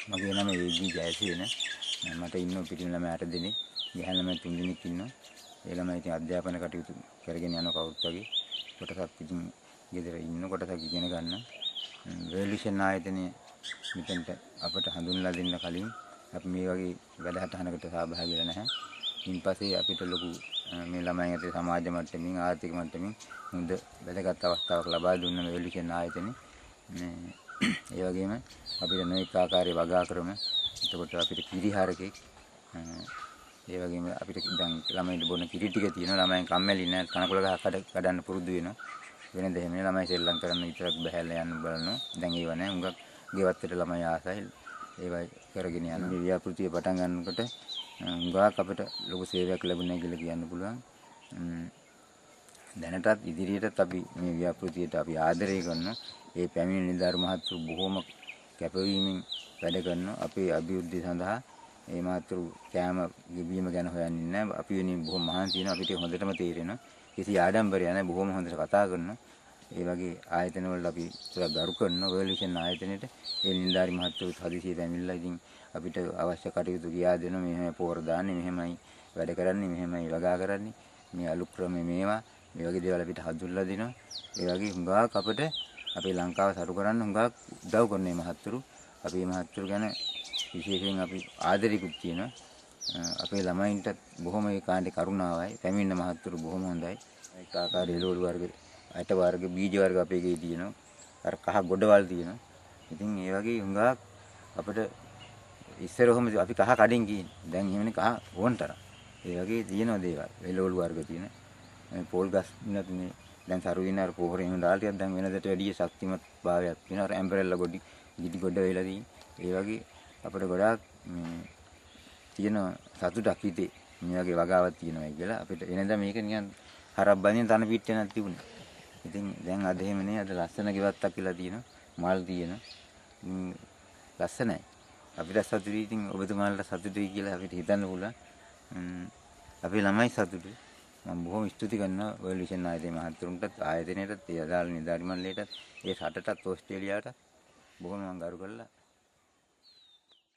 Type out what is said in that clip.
මගේ නම ඒ.ජී. ජයසේන. මට ඉන්න පිටින් ළමයි 8 දෙනෙක්. ගෑනු ළමයි 3 දෙනෙක් ඉන්නවා. ඒ ළමයි ඉතින් අධ්‍යාපන කටයුතු කරගෙන යන කවුරුත් වගේ. කොටසක් ඉතින් ගෙදර ඉන්න කොටසක් ඉගෙන ගන්න. වර්ල්ඩ් විෂන් ආයතනයේ මෙතනට අපට හඳුන්ලා දෙන්න කලින් අපි මේ වගේ වැඩසටහනකට සහභාගී වෙලා නැහැ. ඉන්පස්සේ අපිට ලොකු මේ ළමයින් අතර සමාජ මට්ටමින් ආර්ථික මට්ටමින් හොඳ වැදගත් අවස්ථාවක් ලබා දුන්න මේ වර්ල්ඩ් විෂන් ආයතනයේ ඒ වගේම අපිට නොඑක ආකාරයේ වගා ක්‍රම එතකොට අපිට කිරිහාරකෙක් ඒ වගේම අපිට දැන් ළමයින්ට බොන කිරි ටික තියෙනවා ළමයින් කම්මැලි නෑ කනකොල ගහ කඩන්න පුරුදු වෙනවා වෙන දෙයක් නෙමෙයි ළමයි සෙල්ලම් කරන්න විතරක් බහැලා යන්න බලනවා දැන් ඒව නෑ හුඟක් ගෙවත්තට ළමයි ආසයි ඒවයි කරගෙන යන මේ ව්‍යාපෘතිය පටන් ගන්නකොට හුඟක් අපිට ලොකු සේවයක් ලැබුණා කියලා කියන්න පුළුවන් දැනටත් ඉදිරියටත් අපි මේ ව්‍යාපෘතියට අපි ආදරය කරනවා ඒ පැමිණි නිලධාරි මහත්තුරු බොහොම කැපවීමෙන් වැඩ කරනවා අපේ අභිවෘද්ධිය සඳහා මේ මහත්තුරු කෑම ගෙවීම ගැන හොයන්නේ නැහැ අපි වෙනින් බොහොම මහන්සි වෙනවා අපිට හොඳටම තේරෙනවා කිසි ආඩම්බරයක් නැහැ බොහොම හොඳට කතා කරනවා ඒ වගේ ආයතන වල අපි පුරා ගරු කරනවා වර්ල්ඩ් විෂන් ආයතනෙට ඒ නිලධාරි මහත්තුරු හදිසියෙ පැමිණලා ඉතින් අපිට අවශ්‍ය කටයුතු කියා දෙනවා මෙහෙම පෝර දාන්නේ මෙහෙමයි වැඩ කරන්නේ මෙහෙමයි වගා කරන්නේ මේ අලුත් ක්‍රම මේවා මේ වගේ දේවල් අපිට හඳුන්වලා දෙනවා ඒ වගේ හුඟක් අපිට අපේ ලංකාව සරු කරන්න හුඟක් උදව් කරන මේ මහත්තුරු අපි මේ මහත්තුරු ගැන විශේෂයෙන් අපි ආදරෙකුත් තියෙනවා අපේ ළමයින්ට බොහොම ඒ කාණ්ඩේ කරුණාවයි පැමිණෙන මහත්තුරු බොහොම හොඳයි ඒක ආකාරයේ එළවලු වර්ග අට වර්ග බීජ වර්ග අපේ ගේ තියෙනවා අර කහ ගොඩවල් තියෙනවා ඉතින් ඒ වගේ හුඟක් අපිට ඉස්සර ඔහොම අපි කහ කඩින් කියන්නේ දැන් එහෙමනේ කහ ඕන තරම් ඒ වගේ තියෙනවා දේවල් එළවලු වර්ග තියෙන මේ පෝල් ගස් නැත්නේ දැන් සරුවින අර පොහොරේ එහෙම දාලා ටිකක් දැන් වෙනදට වැඩිය ශක්තිමත් භාවයක් තියෙනවා අර ඇම්බරෙල්ලා ගිඩි ගොඩ වෙලා තියෙන ඒ වගේ අපිට ගොඩාක් තියෙන සතුටක් හිතේ මේ වගේ වගාවක් තියෙනවා කියලා අපිට වෙනදා මේක නිකන් හරක් බඳින තන පිටේ නැති තිබුණා ඉතින් දැන් අද එහෙම නේ අද ලස්සන ගෙවත්තක් කියලා තියෙනවා මල් තියෙනවා ලස්සනයි අපිට සතුටුයි ඉතින් ඔබතුමාලට සතුටුයි කියලා අපිට හිතන්න පුළුවන් අපේ ළමයි සතුටුයි මම බොහොම ස්තුති කරනවා වර්ල්ඩ් විෂන් ආයතනයේ මහත්තුරුන්ටත් ආයතනයටත් ඒ අදාළ නිලධාරි මණ්ඩලයටත් ඒ රටටත් ඕස්ට්‍රේලියාවටත් බොහොම මම ගරු කරලා